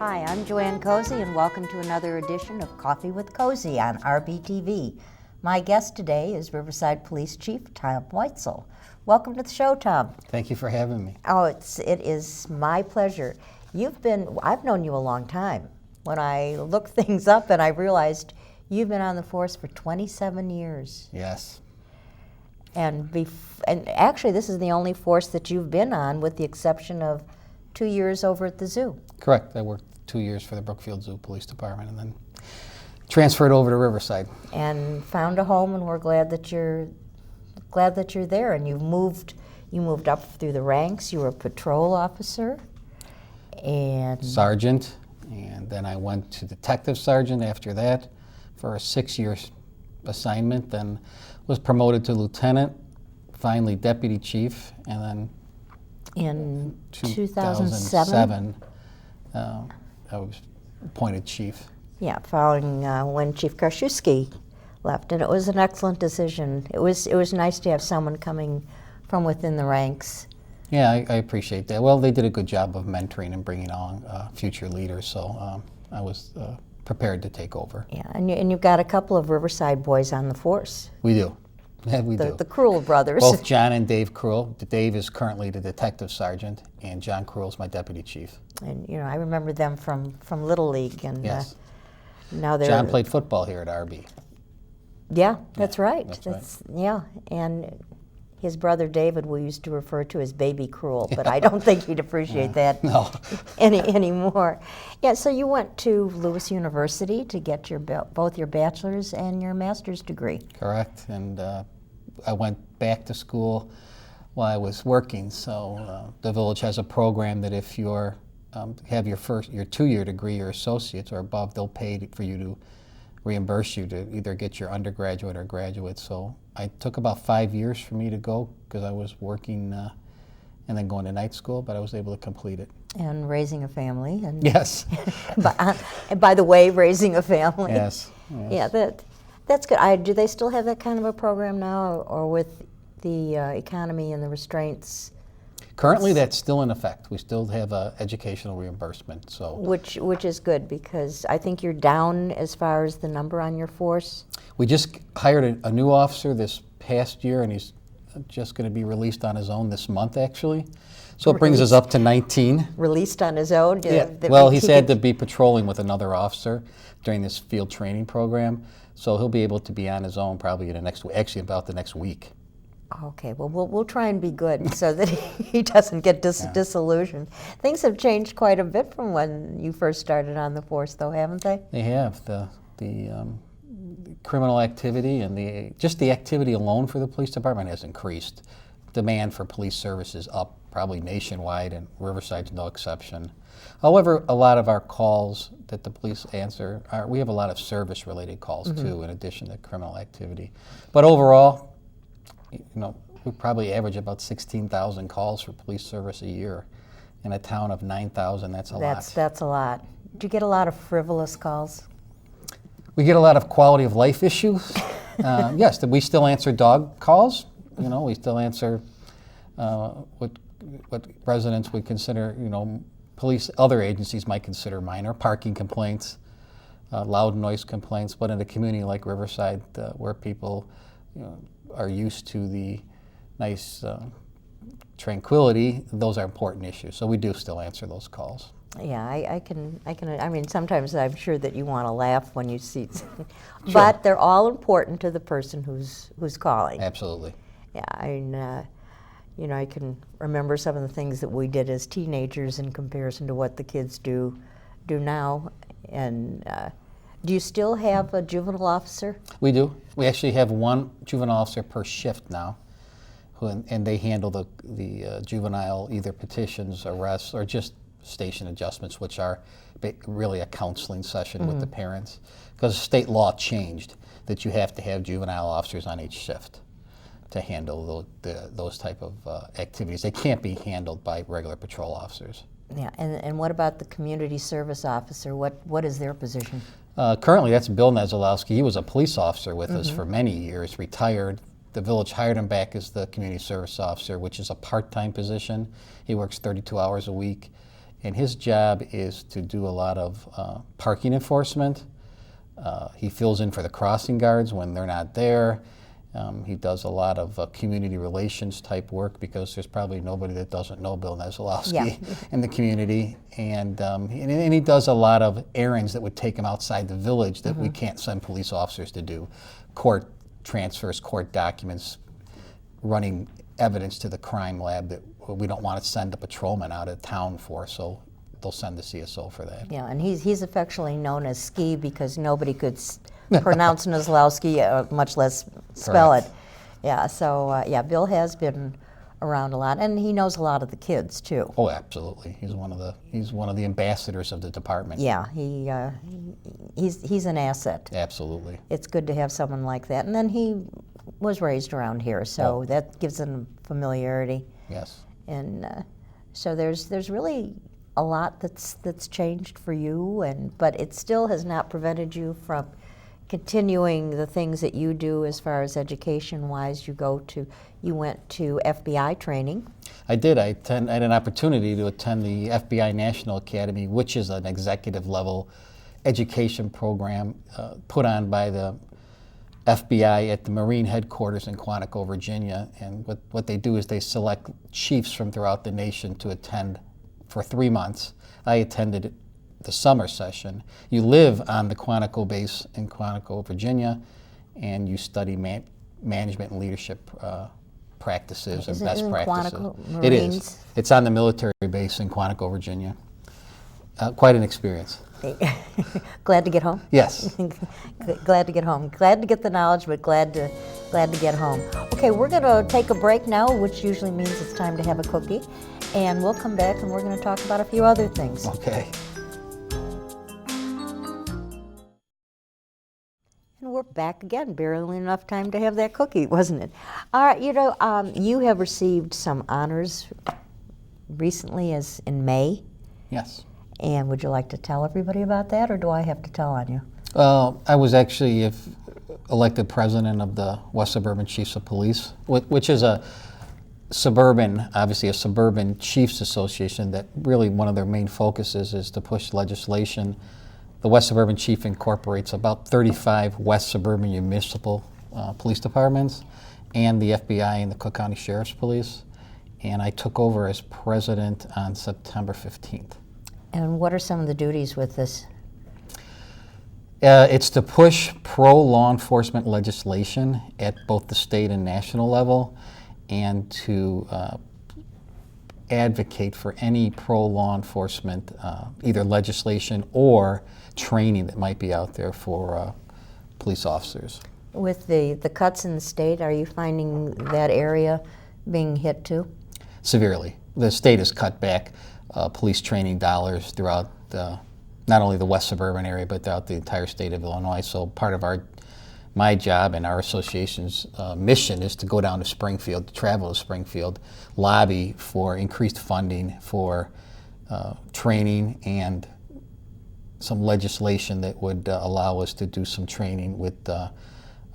Hi, I'm JoAnne Kosey, and welcome to another edition of Coffee with Kosey on RBTV. My guest today is Riverside Police Chief Tom Weitzel. Welcome to the show, Tom. Thank you for having me. Oh, it is my pleasure. I've known you a long time. When I looked things up and I realized you've been on the force for 27 years. Yes. And actually, this is the only force that you've been on, with the exception of 2 years over at the zoo. Correct. I worked 2 years for the Brookfield Zoo Police Department and then transferred over to Riverside. And found a home, and we're glad that you're there. And you moved up through the ranks. You were a patrol officer and Sergeant, and then I went to detective sergeant after that for a 6-year assignment, then was promoted to lieutenant, finally deputy chief, and then in 2007 I was appointed chief. Yeah, following when Chief Kraszewski left, and it was an excellent decision. It was nice to have someone coming from within the ranks. Yeah, I appreciate that. Well, they did a good job of mentoring and bringing on future leaders, so I was prepared to take over. Yeah, and you've got a couple of Riverside boys on the force. We do. Yeah, we do. The Cruel brothers. Both John and Dave Cruel. Dave is currently the detective sergeant, and John Cruel is my deputy chief. And I remember them from Little League, and yes. Now they're John played football here at RB. Yeah, that's right. That's right. Yeah, and his brother David we used to refer to as Baby Cruel, but I don't think he'd appreciate that No. anymore. Yeah, so you went to Lewis University to get both your bachelor's and your master's degree. Correct, and I went back to school while I was working. So the village has a program that if you have your 2-year degree or associates or above, they'll pay for you to reimburse you to either get your undergraduate or graduate. So I took about 5 years for me to go because I was working and then going to night school, but I was able to complete it. And raising a family. And Yes. and by the way, raising a family. Yes. Yeah, that's good. Do they still have that kind of a program now, or with the economy and the restraints? Currently, that's still in effect. We still have educational reimbursement. So Which is good, because I think you're down as far as the number on your force. we just hired a new officer this past year, and he's just going to be released on his own this month, actually. So it brings us up to 19. Released on his own? Yeah. Well, he's had to be patrolling with another officer during this field training program, so he'll be able to be on his own probably in about the next week. Okay, well, we'll try and be good so that he doesn't get disillusioned. Things have changed quite a bit from when you first started on the force, though, haven't they? They have. The criminal activity and just the activity alone for the police department has increased. Demand for police services up probably nationwide, and Riverside's no exception. However, a lot of our calls that the police answer we have a lot of service-related calls too, in addition to criminal activity. But overall, we probably average about 16,000 calls for police service a year. In a town of 9,000, that's a lot. That's a lot. Do you get a lot of frivolous calls? We get a lot of quality of life issues. Yes, we still answer dog calls. We still answer what residents would consider, police, other agencies might consider minor parking complaints, loud noise complaints. But in a community like Riverside, where people, are used to the nice tranquility, those are important issues. So we do still answer those calls. Yeah, I can. I mean, sometimes I'm sure that you want to laugh when you see, Sure. but they're all important to the person who's calling. Absolutely. Yeah, I can remember some of the things that we did as teenagers in comparison to what the kids do now. And do you still have a juvenile officer? We do. We actually have one juvenile officer per shift now, and they handle the juvenile either petitions, arrests, or just station adjustments, which are really a counseling session with the parents, because state law changed that you have to have juvenile officers on each shift to handle those type of activities. They can't be handled by regular patrol officers. Yeah, and what about the community service officer? What is their position? Currently, that's Bill Nezolowski. He was a police officer with us for many years, retired. The village hired him back as the community service officer, which is a part-time position. He works 32 hours a week, and his job is to do a lot of parking enforcement. He fills in for the crossing guards when they're not there. He does a lot of community relations type work because there's probably nobody that doesn't know Bill Nesolowski in the community. And he does a lot of errands that would take him outside the village that we can't send police officers to do. Court transfers, court documents, running evidence to the crime lab that we don't want to send a patrolman out of town for, so they'll send the CSO for that. Yeah, and he's affectionately known as Ski because nobody could pronounce Nesolowski, much less spell Correct. it. Yeah, so yeah, Bill has been around a lot, and he knows a lot of the kids too. Oh, absolutely. He's one of the ambassadors of the department. Yeah, he's an asset. Absolutely. It's good to have someone like that, and then he was raised around here, so that gives him familiarity. Yes. And so there's really a lot that's changed for you, but it still has not prevented you from continuing the things that you do as far as education-wise. You went to FBI training. I did. I had an opportunity to attend the FBI National Academy, which is an executive level education program put on by the FBI at the Marine headquarters in Quantico, Virginia. And what they do is they select chiefs from throughout the nation to attend for 3 months. I attended the summer session. You live on the Quantico base in Quantico, Virginia, and you study management and leadership practices and best practices. Quantico, it Marines? is. It's on the military base in Quantico, Virginia. Quite an experience. Glad to get home? Yes. Glad to get home. Glad to get the knowledge, but glad to get home. Okay, we're going to take a break now, which usually means it's time to have a cookie. And we'll come back and we're going to talk about a few other things. Okay. And we're back again, barely enough time to have that cookie, wasn't it? All right, you have received some honors recently, as in May. Yes. And would you like to tell everybody about that, or do I have to tell on you? I was actually elected president of the West Suburban Chiefs of Police, which is obviously a suburban chiefs association that really one of their main focuses is to push legislation. The West Suburban Chief incorporates about 35 West Suburban municipal police departments and the FBI and the Cook County Sheriff's Police. And I took over as president on September 15th. And what are some of the duties with this? It's to push pro-law enforcement legislation at both the state and national level, and to advocate for any pro-law enforcement, either legislation or training that might be out there for police officers. With the cuts in the state, are you finding that area being hit too? Severely. The state has cut back police training dollars throughout not only the West Suburban area, but throughout the entire state of Illinois. So part of my job and our association's mission is to go down to Springfield, to travel to Springfield, lobby for increased funding for training and some legislation that would allow us to do some training with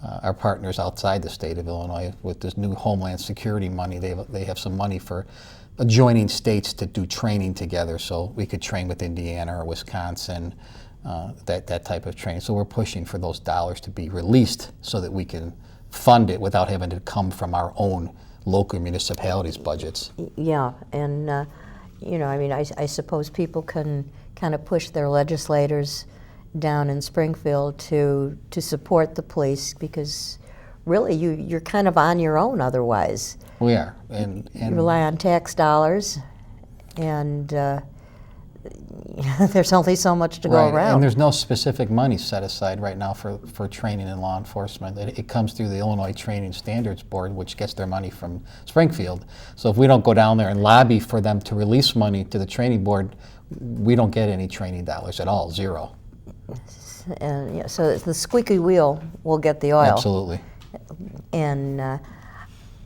our partners outside the state of Illinois. With this new Homeland Security money, they have some money for adjoining states to do training together, so we could train with Indiana or Wisconsin, that type of training. So we're pushing for those dollars to be released so that we can fund it without having to come from our own local municipalities' budgets. Yeah, and I suppose people can kind of push their legislators down in Springfield to support the police, because really you're kind of on your own otherwise. We are, and you rely on tax dollars, and there's only so much to go around. And there's no specific money set aside right now for training in law enforcement. It comes through the Illinois Training Standards Board, which gets their money from Springfield. So if we don't go down there and lobby for them to release money to the training board, we don't get any training dollars at all, zero. And yeah, so the squeaky wheel will get the oil. Absolutely. And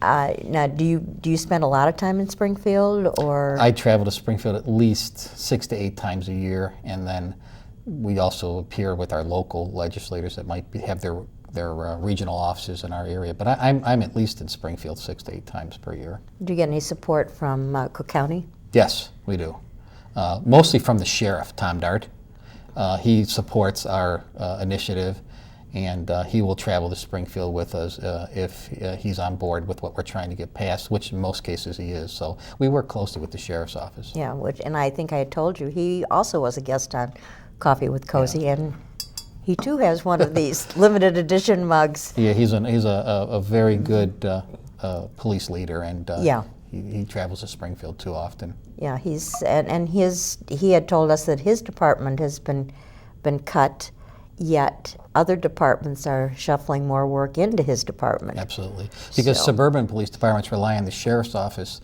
now, do you spend a lot of time in Springfield, or? I travel to Springfield at least 6 to 8 times a year, and then we also appear with our local legislators that might have their regional offices in our area. But I'm at least in Springfield 6 to 8 times per year. Do you get any support from Cook County? Yes, we do. mostly from the sheriff, Tom Dart. He supports our initiative, and he will travel to Springfield with us if he's on board with what we're trying to get passed, which in most cases he is. So we work closely with the sheriff's office. Yeah, and I think I had told you, he also was a guest on Coffee with Kosey, and he too has one of these limited edition mugs. Yeah, he's a very good police leader, and he travels to Springfield too often. Yeah, he had told us that his department has been cut, yet other departments are shuffling more work into his department. Absolutely, because suburban police departments rely on the sheriff's office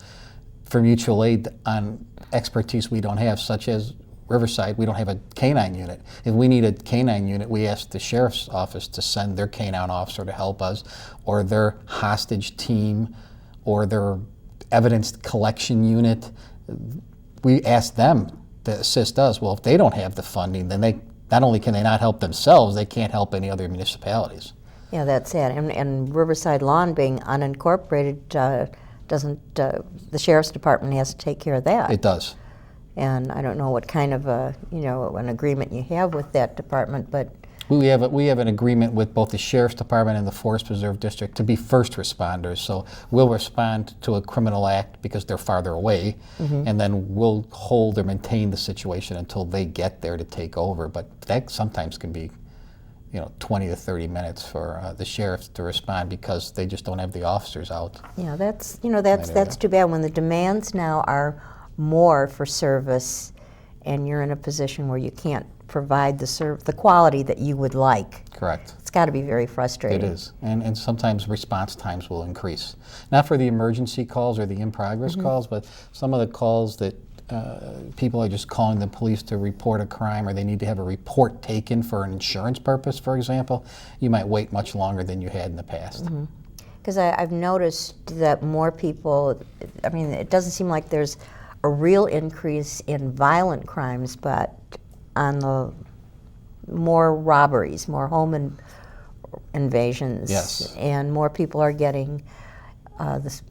for mutual aid on expertise we don't have, such as Riverside. We don't have a canine unit. If we need a canine unit, we ask the sheriff's office to send their canine officer to help us, or their hostage team, or their evidence collection unit. We ask them to assist us. Well, if they don't have the funding, then they not only can they not help themselves, they can't help any other municipalities. Yeah, that's it. And Riverside Lawn being unincorporated, doesn't the sheriff's department has to take care of that? It does. And I don't know what kind of an agreement you have with that department, but we have an agreement with both the sheriff's department and the Forest Preserve District to be first responders. So we'll respond to a criminal act because they're farther away, and then we'll hold or maintain the situation until they get there to take over. But that sometimes can be, 20 to 30 minutes for the sheriff to respond because they just don't have the officers out. Yeah, that's too bad when the demands now are more for service, and you're in a position where you can't provide the quality that you would like. Correct. It's got to be very frustrating. It is, and sometimes response times will increase. Not for the emergency calls or the in-progress calls, but some of the calls that people are just calling the police to report a crime, or they need to have a report taken for an insurance purpose, for example. You might wait much longer than you had in the past. Because I've noticed that more people, it doesn't seem like there's a real increase in violent crimes, but on the more robberies, more home invasions, yes, and more people are getting this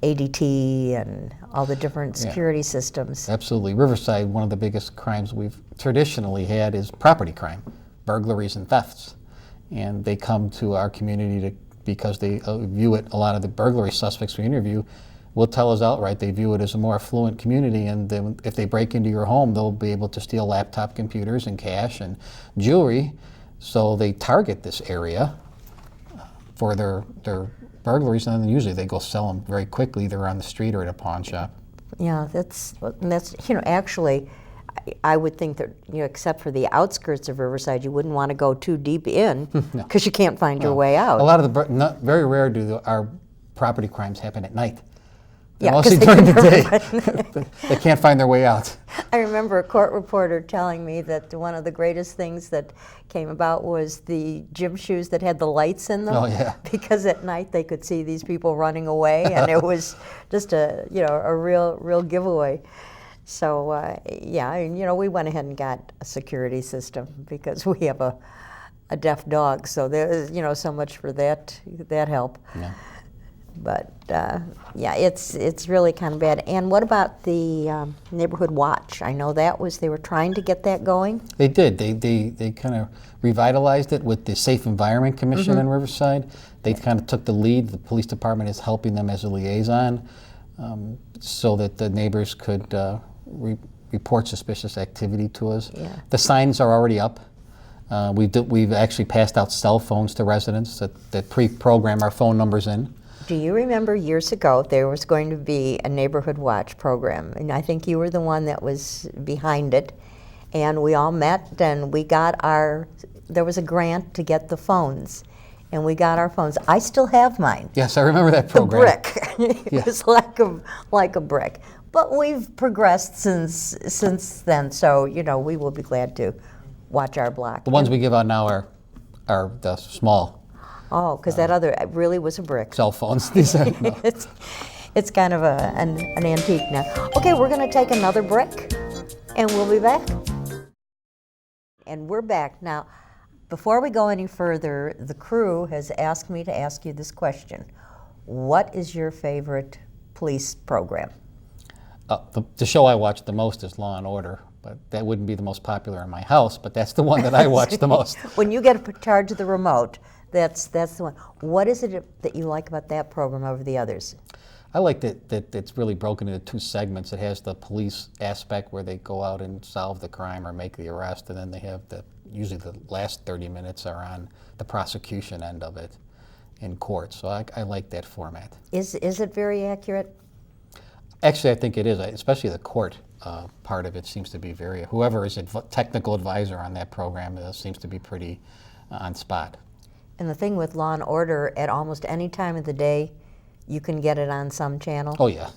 ADT and all the different security systems. Absolutely. Riverside, one of the biggest crimes we've traditionally had is property crime, burglaries and thefts. And they come to our community because they view it, a lot of the burglary suspects we interview will tell us outright they view it as a more affluent community, and then if they break into your home, they'll be able to steal laptop computers and cash and jewelry. So they target this area for their burglaries, and then usually they go sell them very quickly, either on the street or at a pawn shop. Yeah, that's actually, I would think that, except for the outskirts of Riverside, you wouldn't want to go too deep in because you can't find your way out. A lot of very rare do our property crimes happen at night. Mostly during the day. They can't find their way out. I remember a court reporter telling me that one of the greatest things that came about was the gym shoes that had the lights in them. Oh, yeah. Because at night they could see these people running away, and it was just a real giveaway. So we went ahead and got a security system because we have a deaf dog. So there's so much for that help. Yeah. But it's really kind of bad. And what about the neighborhood watch? I know they were trying to get that going. They did. They kind of revitalized it with the Safe Environment Commission in Riverside. They kind of took the lead. The police department is helping them as a liaison, so that the neighbors could report suspicious activity to us. Yeah. The signs are already up. We've actually passed out cell phones to residents that pre-program our phone numbers in. Do you remember years ago there was going to be a neighborhood watch program, and I think you were the one that was behind it, and we all met and there was a grant to get the phones, and we got our phones. I still have mine. Yes, I remember that program. The brick. It was like a brick. But we've progressed since then, so we will be glad to watch our block. The ones we give out now are the small. Oh, because that other really was a brick. Cell phones. These are, no. It's kind of an antique now. Okay, we're going to take another break, and we'll be back. And we're back. Now, before we go any further, the crew has asked me to ask you this question. What is your favorite police program? The show I watch the most is Law and Order, but that wouldn't be the most popular in my house, but that's the one that I watch the most. When you get to charge of the remote, that's the one. What is it that you like about that program over the others? I like that it's really broken into two segments. It has the police aspect where they go out and solve the crime or make the arrest, and then they have usually the last 30 minutes are on the prosecution end of it in court. So I like that format. Is it very accurate? Actually, I think it is, especially the court part of it seems to be whoever is a technical advisor on that program seems to be pretty on spot. And the thing with Law and Order, at almost any time of the day, you can get it on some channel. Oh yeah.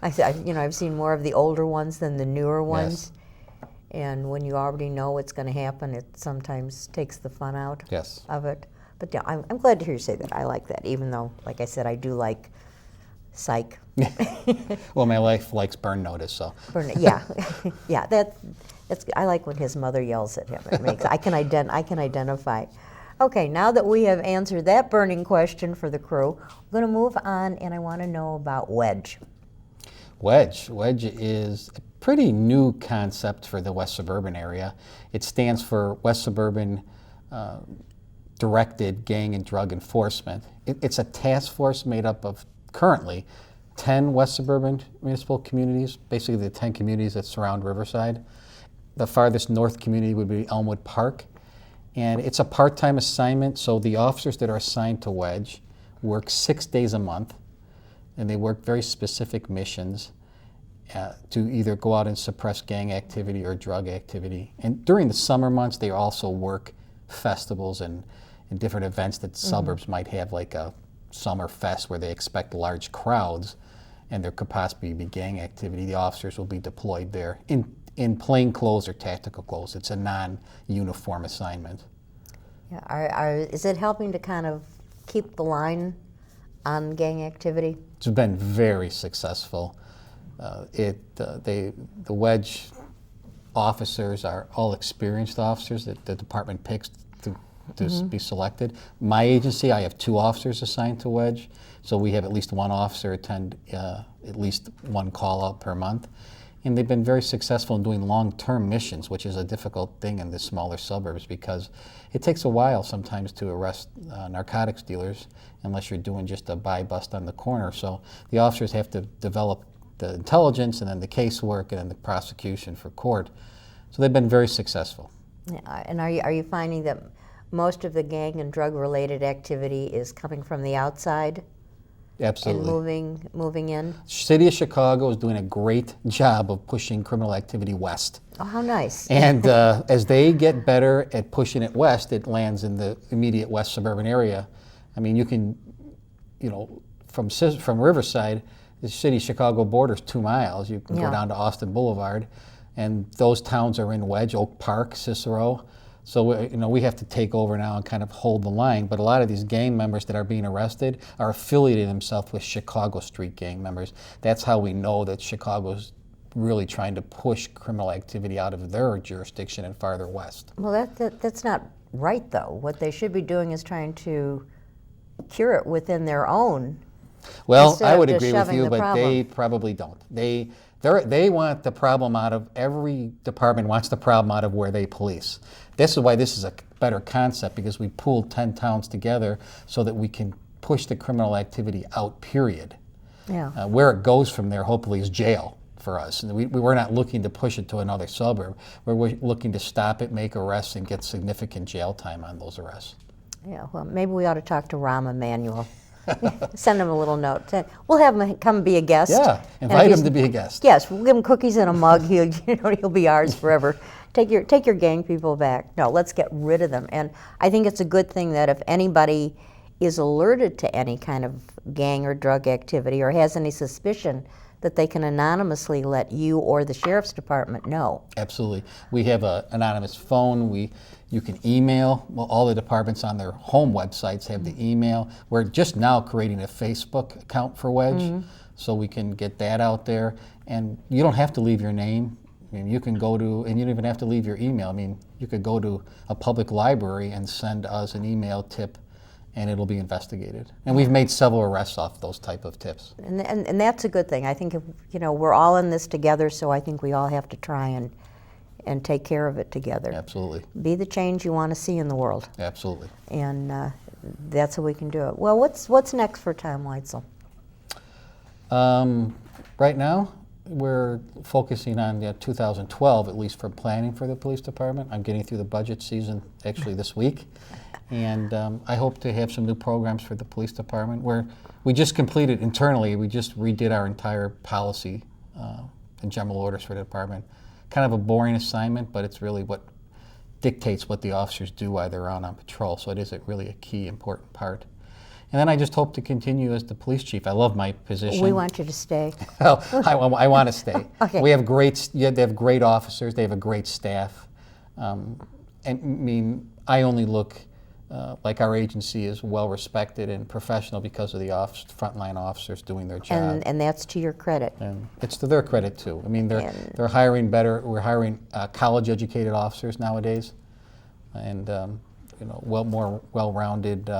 I've seen more of the older ones than the newer ones. Yes. And when you already know what's going to happen, it sometimes takes the fun out of it. But yeah, I'm glad to hear you say that. I like that, even though, like I said, I do like psych. Well, my wife likes Burn Notice, so. Yeah, yeah. That's. I like when his mother yells at him. It makes I can identify. Okay, now that we have answered that burning question for the crew, we're going to move on, and I want to know about Wedge. Wedge is a pretty new concept for the West Suburban area. It stands for West Suburban Directed Gang and Drug Enforcement. It's a task force made up of currently 10 West Suburban municipal communities, basically the 10 communities that surround Riverside. The farthest north community would be Elmwood Park. And it's a part-time assignment, so the officers that are assigned to Wedge work 6 days a month, and they work very specific missions to either go out and suppress gang activity or drug activity. And during the summer months, they also work festivals and different events that suburbs might have, like a summer fest where they expect large crowds, and there could possibly be gang activity. The officers will be deployed there in plain clothes or tactical clothes. It's a non-uniform assignment. Yeah, is it helping to kind of keep the line on gang activity? It's been very successful. The Wedge officers are all experienced officers that the department picks to be selected. My agency, I have 2 officers assigned to Wedge, so we have at least 1 officer attend at least 1 call-out per month. And they've been very successful in doing long-term missions, which is a difficult thing in the smaller suburbs because it takes a while sometimes to arrest narcotics dealers unless you're doing just a buy-bust on the corner. So the officers have to develop the intelligence and then the casework and then the prosecution for court. So they've been very successful. Yeah, and are you finding that most of the gang and drug-related activity is coming from the outside? Absolutely. And moving in? City of Chicago is doing a great job of pushing criminal activity west. Oh, how nice. And as they get better at pushing it west, it lands in the immediate west suburban area. I mean, you can, from Riverside, the city of Chicago border's 2 miles. You can go down to Austin Boulevard, and those towns are in Wedge, Oak Park, Cicero. So we have to take over now and kind of hold the line. But a lot of these gang members that are being arrested are affiliating themselves with Chicago street gang members. That's how we know that Chicago's really trying to push criminal activity out of their jurisdiction and farther west. Well, that's not right, though. What they should be doing is trying to cure it within their own. Well, I would agree with you, but they probably don't. They want the problem out of, every department wants the problem out of where they police. This is why this is a better concept, because we pooled 10 towns together so that we can push the criminal activity out, period. Yeah. Where it goes from there, hopefully, is jail for us. And we're not looking to push it to another suburb. We're looking to stop it, make arrests, and get significant jail time on those arrests. Yeah, well, maybe we ought to talk to Rahm Emanuel. Send him a little note. We'll have him come be a guest. Yeah, invite him to be a guest. Yes, we'll give him cookies in a mug. He'll be ours forever. Take your gang people back. No, let's get rid of them. And I think it's a good thing that if anybody is alerted to any kind of gang or drug activity or has any suspicion, that they can anonymously let you or the sheriff's department know. Absolutely. We have an anonymous phone. You can email. Well, all the departments on their home websites have the email. We're just now creating a Facebook account for Wedge, so we can get that out there. And you don't have to leave your name. I mean, you can go to, and you don't even have to leave your email. I mean, you could go to a public library and send us an email tip and it'll be investigated. And we've made several arrests off those type of tips. And that's a good thing. I think, if, we're all in this together, so I think we all have to try and take care of it together. Absolutely. Be the change you want to see in the world. Absolutely. And that's how we can do it. Well, what's next for Tom Weitzel? Right now, we're focusing on 2012, at least for planning for the police department. I'm getting through the budget season actually this week. And I hope to have some new programs for the police department where we just completed internally, we just redid our entire policy and general orders for the department. Kind of a boring assignment, but it's really what dictates what the officers do while they're out on patrol. So it is really a key, important part. And then I just hope to continue as the police chief. I love my position. We want you to stay. Well, I want to stay. Okay. We have they have great officers. They have a great staff. And I mean, I only look like our agency is well respected and professional because of the frontline officers doing their job. And that's to your credit. And it's to their credit too. I mean, they're hiring better. We're hiring college-educated officers nowadays, and more well-rounded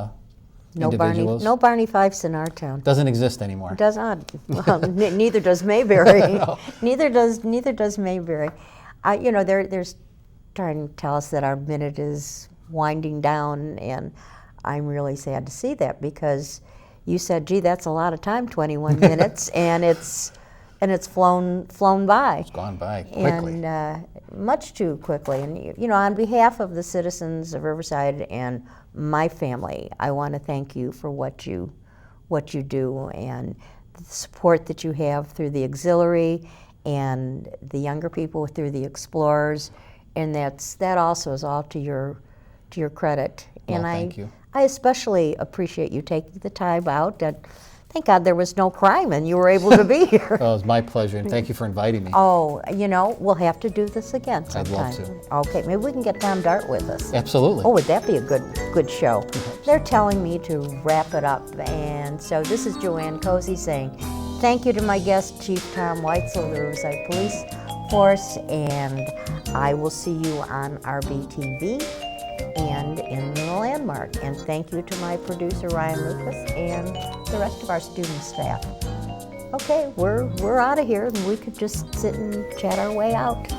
individuals. No Barney Fifes in our town. Doesn't exist anymore. Does not. Well, neither does Mayberry. No. Neither does Mayberry. They're trying to tell us that our minute is winding down, and I'm really sad to see that, because you said, gee, that's a lot of time, 21 minutes, and it's flown by. It's gone by quickly. And much too quickly. And on behalf of the citizens of Riverside and my family, I want to thank you for what you do and the support that you have through the auxiliary and the younger people through the explorers, and that also is all to your credit. Well, And thank you. I especially appreciate you taking the time out. Thank God there was no crime and you were able to be here. Oh, it's my pleasure, and thank you for inviting me. Oh, we'll have to do this again sometime. I'd love to. Okay, maybe we can get Tom Dart with us. Absolutely. Oh, would that be a good show? They're telling me to wrap it up, and so this is JoAnne Kosey saying thank you to my guest, Chief Tom Weitzel of the Riverside Police Force, and I will see you on RBTV and in the Landmark. And thank you to my producer, Ryan Lucas, and the rest of our student staff. Okay, we're out of here, and we could just sit and chat our way out.